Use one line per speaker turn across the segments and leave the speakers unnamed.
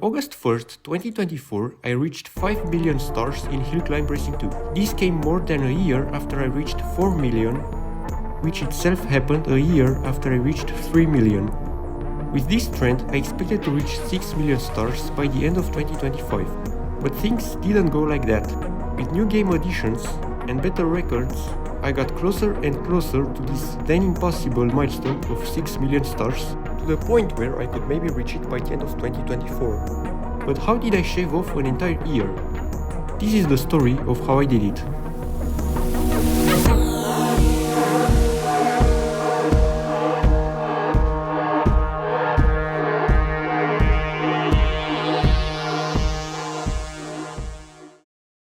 August 1st, 2024, I reached 5 million stars in Hill Climb Racing 2. This came more than a year after I reached 4 million, which itself happened a year after I reached 3 million. With this trend, I expected to reach 6 million stars by the end of 2025, but things didn't go like that. With new game additions and better records, I got closer and closer to this then impossible milestone of 6 million stars, to the point where I could maybe reach it by the end of 2024. But how did I shave off an entire year? This is the story of how I did it.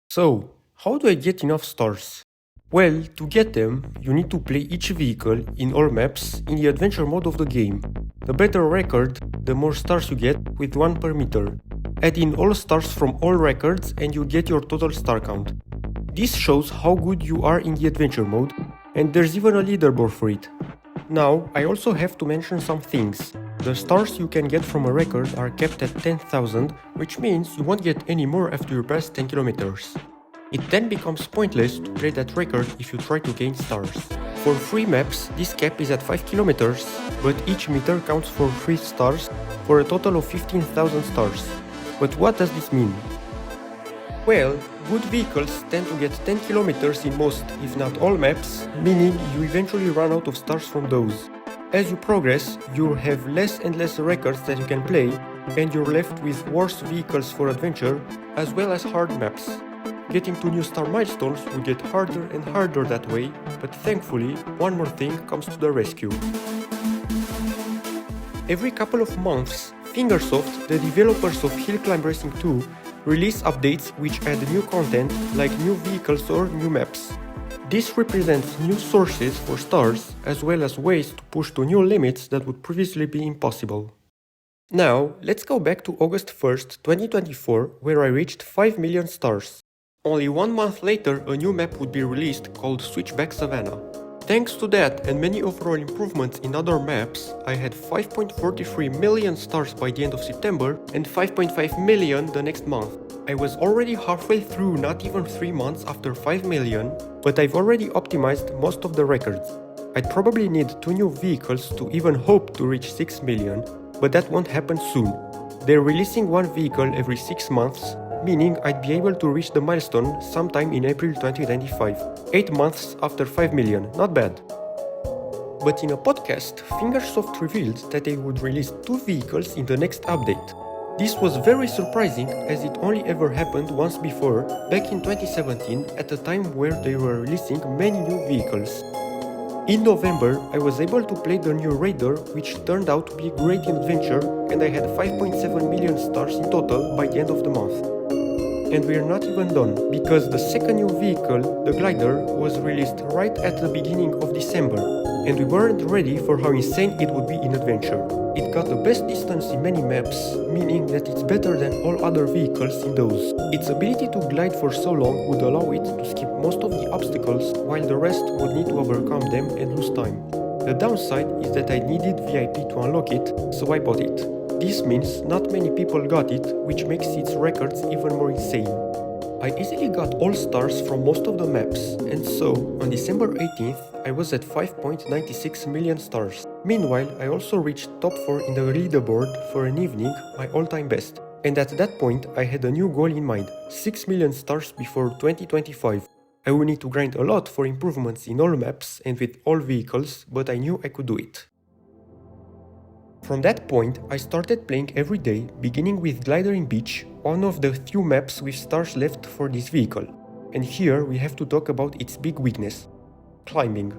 So, how do I get enough stars? Well, to get them, you need to play each vehicle in all maps in the adventure mode of the game. The better record, the more stars you get, with 1 per meter. Add in all stars from all records and you get your total star count. This shows how good you are in the adventure mode, and there's even a leaderboard for it. Now, I also have to mention some things. The stars you can get from a record are capped at 10,000, which means you won't get any more after you pass 10 kilometers. It then becomes pointless to play that record if you try to gain stars. For free maps, this cap is at 5 kilometers, but each meter counts for 3 stars, for a total of 15,000 stars. But what does this mean? Well, good vehicles tend to get 10 kilometers in most, if not all maps, meaning you eventually run out of stars from those. As you progress, you'll have less and less records that you can play, and you're left with worse vehicles for adventure, as well as hard maps. Getting to new star milestones will get harder and harder that way, but thankfully, one more thing comes to the rescue. Every couple of months, Fingersoft, the developers of Hill Climb Racing 2, release updates which add new content like new vehicles or new maps. This represents new sources for stars, as well as ways to push to new limits that would previously be impossible. Now, let's go back to August 1st, 2024, where I reached 5 million stars. Only 1 month later, a new map would be released called Switchback Savannah. Thanks to that and many overall improvements in other maps, I had 5.43 million stars by the end of September and 5.5 million the next month. I was already halfway through not even 3 months after 5 million, but I've already optimized most of the records. I'd probably need 2 new vehicles to even hope to reach 6 million, but that won't happen soon. They're releasing 1 vehicle every 6 months, meaning I'd be able to reach the milestone sometime in April 2025, 8 months after 5 million, not bad. But in a podcast, Fingersoft revealed that they would release 2 vehicles in the next update. This was very surprising as it only ever happened once before, back in 2017, at a time where they were releasing many new vehicles. In November, I was able to play the new Raider, which turned out to be a great adventure, and I had 5.7 million stars in total by the end of the month. And we're not even done, because the second new vehicle, the Glider, was released right at the beginning of December, and we weren't ready for how insane it would be in adventure. It got the best distance in many maps, meaning that it's better than all other vehicles in those. Its ability to glide for so long would allow it to skip most of the obstacles, while the rest would need to overcome them and lose time. The downside is that I needed VIP to unlock it, so I bought it. This means not many people got it, which makes its records even more insane. I easily got all stars from most of the maps, and so, on December 18th, I was at 5.96 million stars. Meanwhile, I also reached top 4 in the leaderboard for an evening, my all-time best. And at that point, I had a new goal in mind, 6 million stars before 2025. I will need to grind a lot for improvements in all maps and with all vehicles, but I knew I could do it. From that point, I started playing every day, beginning with Glider in Beach, one of the few maps with stars left for this vehicle. And here we have to talk about its big weakness: climbing.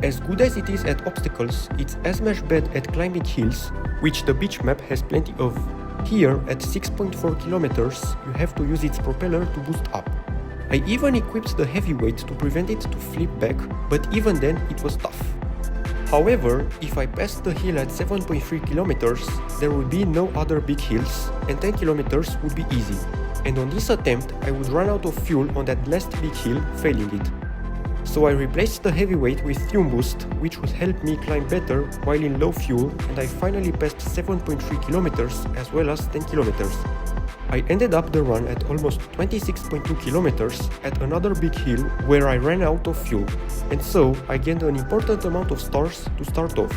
As good as it is at obstacles, it's as much bad at climbing hills, which the beach map has plenty of. Here, at 6.4 kilometers, you have to use its propeller to boost up. I even equipped the heavyweight to prevent it to flip back, but even then it was tough. However, if I passed the hill at 7.3 kilometers, there would be no other big hills, and 10 kilometers would be easy. And on this attempt, I would run out of fuel on that last big hill, failing it. So I replaced the heavyweight with Fume Boost, which would help me climb better while in low fuel, and I finally passed 7.3 kilometers as well as 10 kilometers. I ended up the run at almost 26.2 kilometers at another big hill where I ran out of fuel, and so I gained an important amount of stars to start off.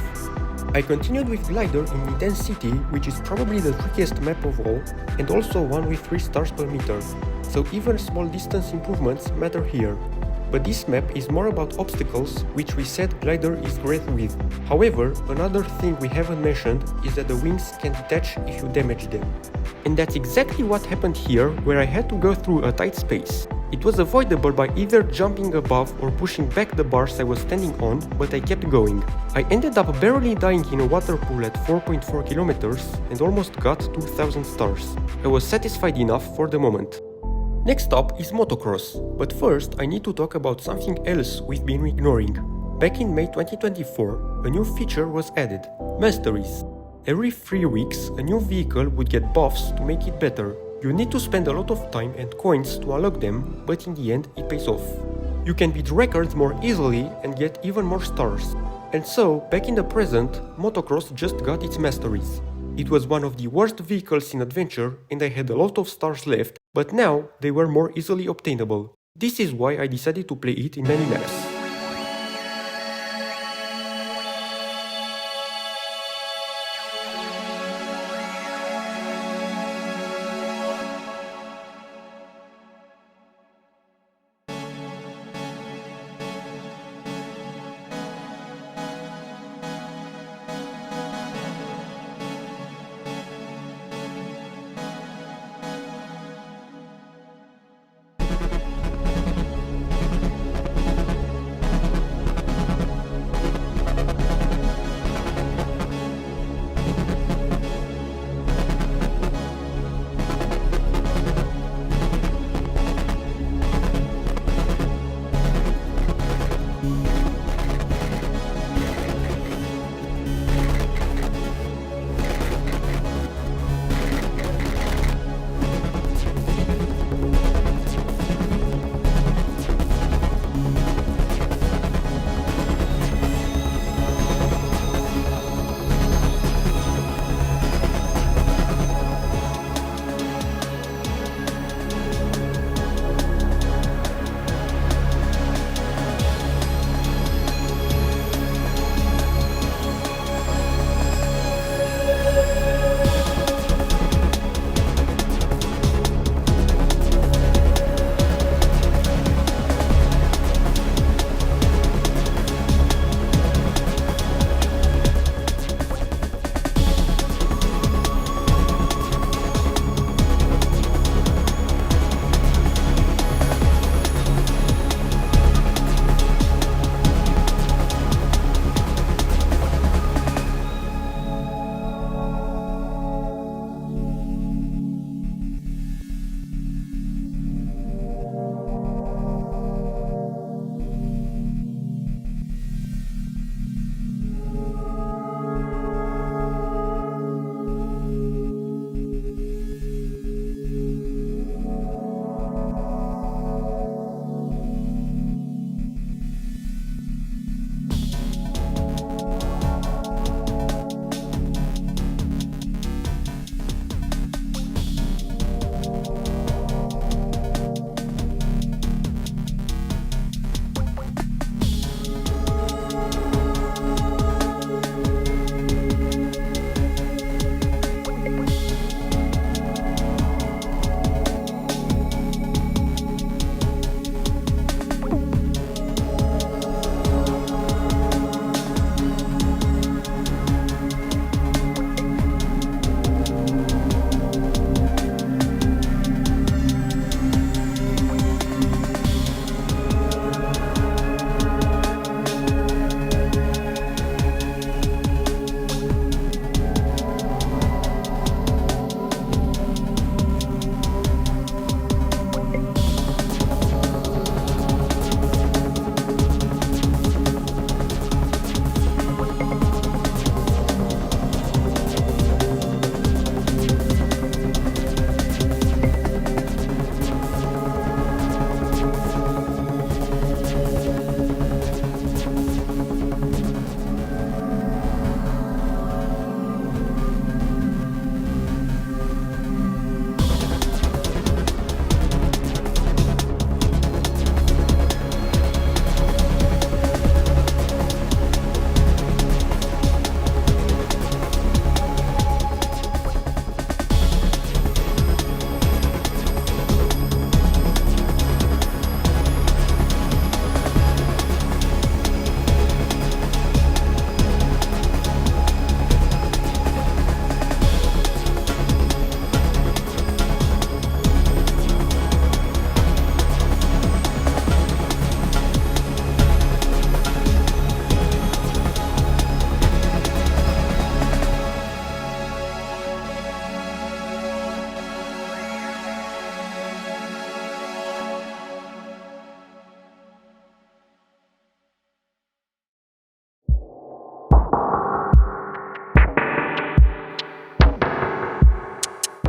I continued with Glider in Intense City, which is probably the trickiest map of all, and also one with 3 stars per meter, so even small distance improvements matter here. But this map is more about obstacles, which we said Glider is great with. However, another thing we haven't mentioned is that the wings can detach if you damage them. And that's exactly what happened here, where I had to go through a tight space. It was avoidable by either jumping above or pushing back the bars I was standing on, but I kept going. I ended up barely dying in a water pool at 4.4 kilometers and almost got 2000 stars. I was satisfied enough for the moment. Next up is motocross, but first I need to talk about something else we've been ignoring. Back in May 2024, a new feature was added: Masteries. Every 3 weeks, a new vehicle would get buffs to make it better. You need to spend a lot of time and coins to unlock them, but in the end it pays off. You can beat records more easily and get even more stars. And so, back in the present, motocross just got its masteries. It was one of the worst vehicles in Adventure and I had a lot of stars left, but now they were more easily obtainable. This is why I decided to play it in many maps.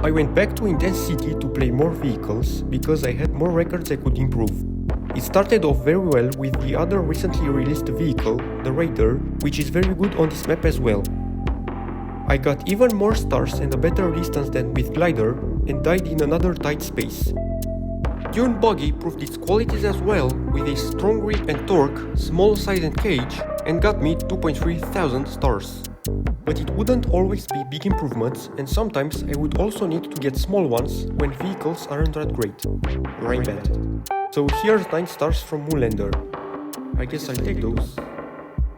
I went back to Intense City to play more vehicles because I had more records I could improve. It started off very well with the other recently released vehicle, the Raider, which is very good on this map as well. I got even more stars and a better distance than with Glider and died in another tight space. Dune Buggy proved its qualities as well with a strong grip and torque, small size and cage, and got me 2,300 stars. But it wouldn't always be big improvements, and sometimes I would also need to get small ones when vehicles aren't that great. Rainband. So here's 9 stars from Moonlander. I guess I'll take those.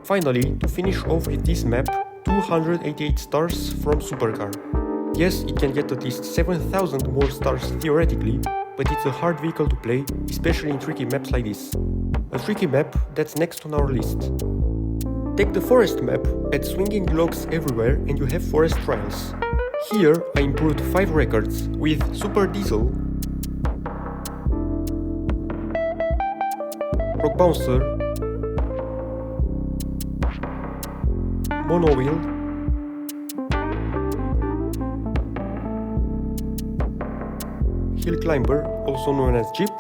Finally, to finish off with this map, 288 stars from Supercar. Yes, it can get at least 7,000 more stars theoretically, but it's a hard vehicle to play, especially in tricky maps like this. A tricky map that's next on our list. Take the forest map, add swinging logs everywhere and you have forest trials. Here I improved 5 records with Super Diesel, Rock Bouncer, Mono Wheel, Hill Climber, also known as Jeep,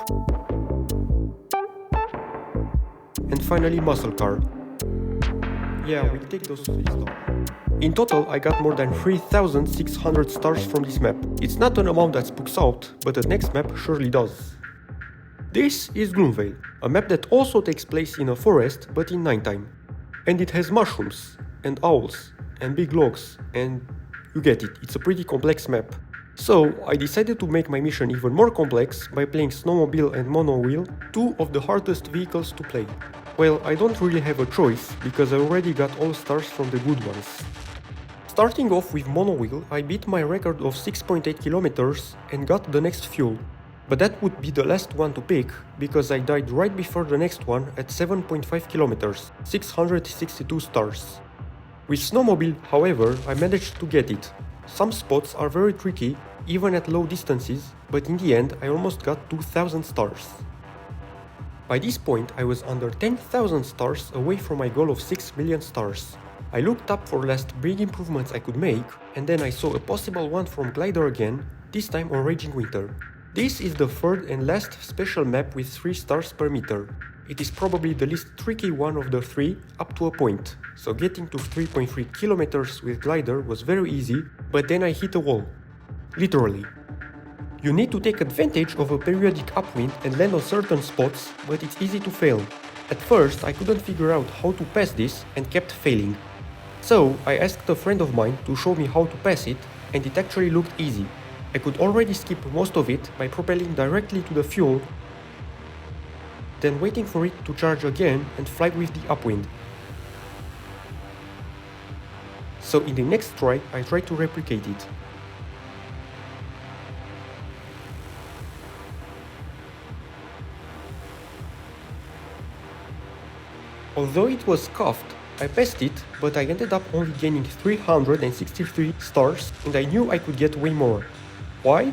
and finally Muscle Car. Yeah, we'll take those 3 stars. In total, I got more than 3,600 stars from this map. It's not an amount that spooks out, but the next map surely does. This is Gloom Vil, a map that also takes place in a forest but in nighttime. And it has mushrooms, and owls, and big logs, and you get it, it's a pretty complex map. So I decided to make my mission even more complex by playing Snowmobile and Mono Wheel, 2 of the hardest vehicles to play. Well, I don't really have a choice, because I already got all stars from the good ones. Starting off with Mono Wheel, I beat my record of 6.8 kilometers and got the next fuel. But that would be the last one to pick, because I died right before the next one at 7.5 kilometers, 662 stars. With Snowmobile, however, I managed to get it. Some spots are very tricky, even at low distances, but in the end I almost got 2,000 stars. By this point I was under 10,000 stars away from my goal of 6 million stars. I looked up for last big improvements I could make, and then I saw a possible one from Glider again, this time on Raging Winter. This is the third and last special map with 3 stars per meter. It is probably the least tricky one of the 3 up to a point, so getting to 3.3 kilometers with Glider was very easy, but then I hit a wall. Literally. You need to take advantage of a periodic upwind and land on certain spots, but it's easy to fail. At first I couldn't figure out how to pass this and kept failing. So I asked a friend of mine to show me how to pass it, and it actually looked easy. I could already skip most of it by propelling directly to the fuel, then waiting for it to charge again and fly with the upwind. So in the next try I tried to replicate it. Although it was scuffed, I passed it, but I ended up only gaining 363 stars and I knew I could get way more. Why?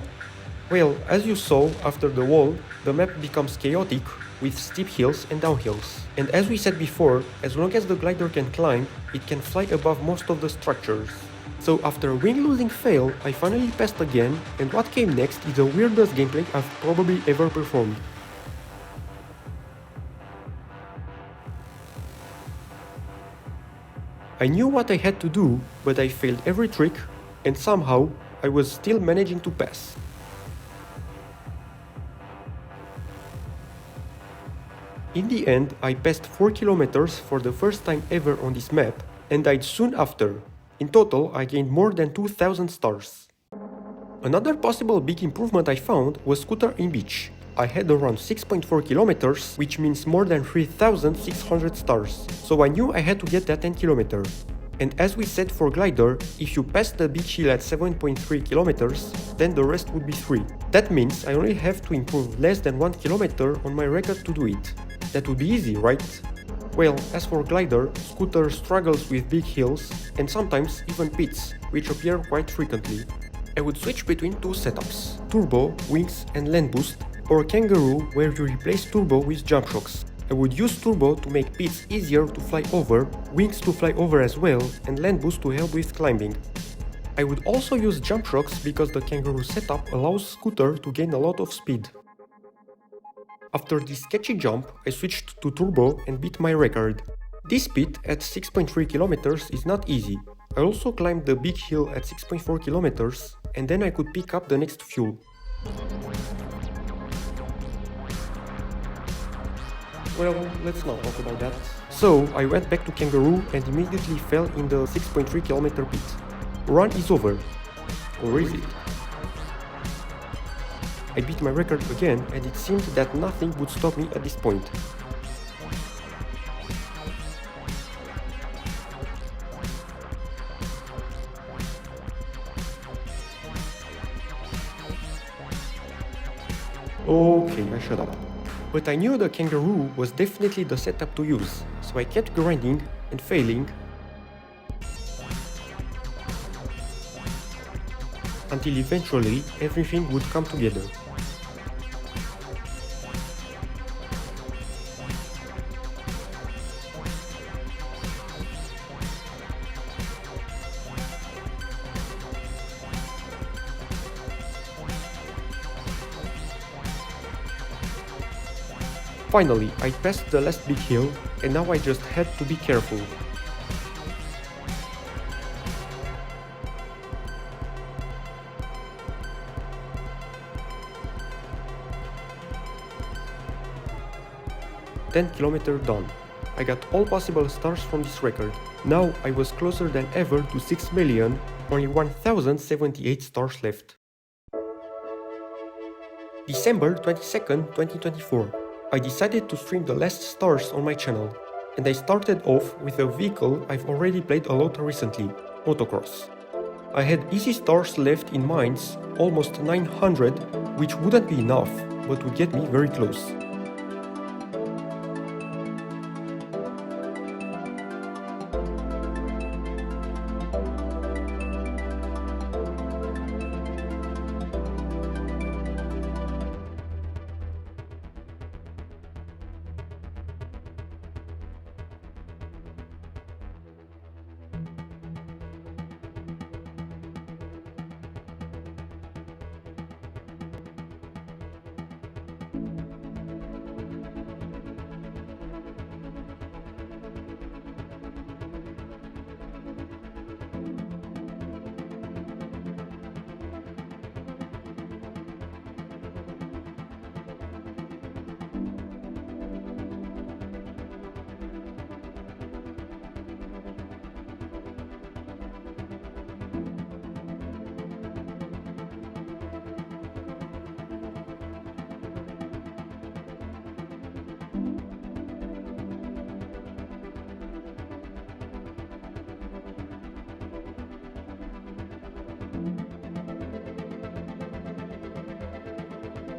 Well, as you saw, after the wall, the map becomes chaotic with steep hills and downhills. And as we said before, as long as the glider can climb, it can fly above most of the structures. So after a wing-losing fail, I finally passed again, and what came next is the weirdest gameplay I've probably ever performed. I knew what I had to do, but I failed every trick, and somehow I was still managing to pass. In the end, I passed 4 kilometers for the first time ever on this map, and died soon after. In total, I gained more than 2,000 stars. Another possible big improvement I found was scooter in beach. I had around 6.4 kilometers, which means more than 3,600 stars, so I knew I had to get that 10 kilometers. And as we said for glider, if you pass the beach hill at 7.3 kilometers, then the rest would be 3. That means I only have to improve less than 1 kilometer on my record to do it. That would be easy, right? Well, as for glider, scooter struggles with big hills and sometimes even pits, which appear quite frequently. I would switch between 2 setups, turbo, wings and land boost, or kangaroo where you replace turbo with jump shocks. I would use turbo to make pits easier to fly over, wings to fly over as well, and land boost to help with climbing. I would also use jump shocks because the kangaroo setup allows scooter to gain a lot of speed. After this sketchy jump, I switched to turbo and beat my record. This speed at 6.3 km is not easy. I also climbed the big hill at 6.4 km and then I could pick up the next fuel. Well, let's not talk about that. So, I went back to Kangaroo and immediately fell in the 6.3 km pit. Run is over. Or is it? I beat my record again and it seemed that nothing would stop me at this point. Okay, I shut up. But I knew the Kangaroo was definitely the setup to use, so I kept grinding and failing until eventually everything would come together. Finally, I passed the last big hill, and now I just had to be careful. "10 km done. I got all possible stars from this record. Now I was closer than ever to 6 million, only 1078 stars left." December 22nd, 2024. I decided to stream the last stars on my channel, and I started off with a vehicle I've already played a lot recently, motocross. I had easy stars left in mines, almost 900, which wouldn't be enough, but would get me very close.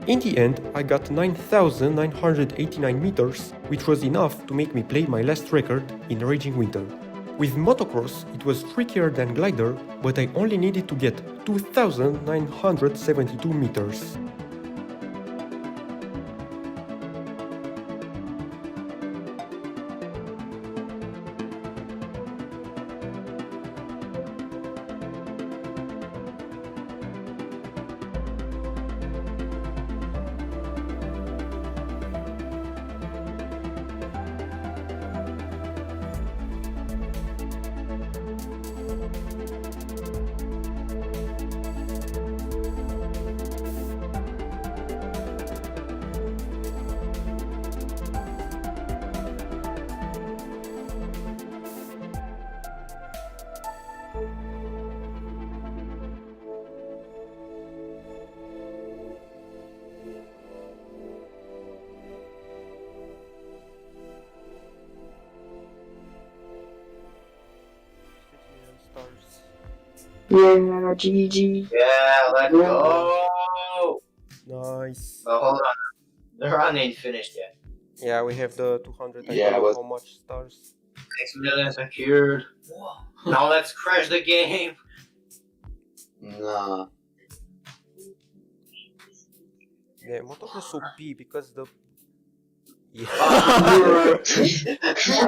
In the end, I got 9,989 meters, which was enough to make me play my last record in Raging Winter. With motocross, it was trickier than glider, but I only needed to get 2,972 meters.
Yeah, GG.
Yeah, let's
Yeah.
go.
Nice.
But hold on, the run ain't finished yet.
Yeah, we have the 200, I
Yeah,
don't know
but-
how much stars.
6 million secured. Now let's crash the game.
Nah.
Yeah, motocross OP because the... Yeah.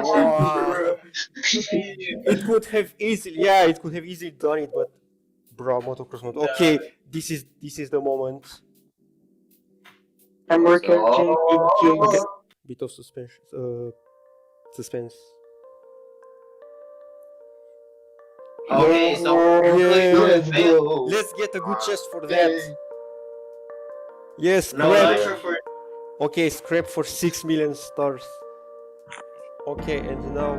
Wow. It could have easily, yeah, it could have easily done it, but Bro, motocross mode. Okay, this is the moment.
I'm working
Okay. Bit of suspense. Suspense.
Okay, so
Yeah,
Gloom Vil.
let's get a good chest for that. Yes,
No
scrap.
nitro for
Okay, scrap for 6 million stars. Okay, and now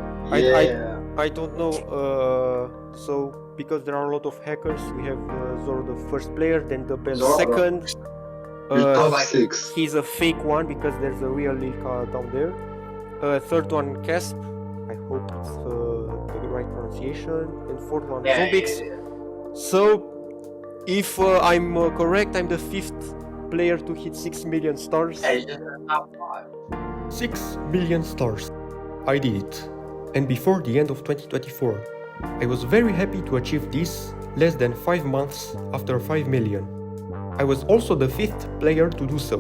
I don't know. So because there are a lot of hackers, we have Zoro the first player, then the best
Zoro.
second.
Top
like
6.
He's a fake one because there's a real Lilka down there. Third one, Casp. I hope it's the right pronunciation. And fourth one, Zombix. So, if I'm correct, I'm the 5th player to hit 6 million stars.
Hey, just the top 5.
6 million stars. I did it. And before the end of 2024, I was very happy to achieve this less than 5 months after 5 million. I was also the 5th player to do so.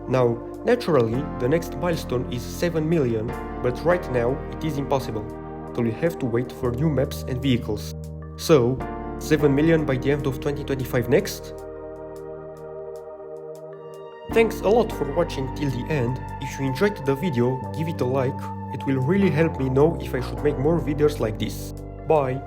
Now, naturally, the next milestone is 7 million, but right now it is impossible, so we have to wait for new maps and vehicles. So, 7 million by the end of 2025 next? Thanks a lot for watching till the end. If you enjoyed the video, give it a like, it will really help me know if I should make more videos like this. Bye!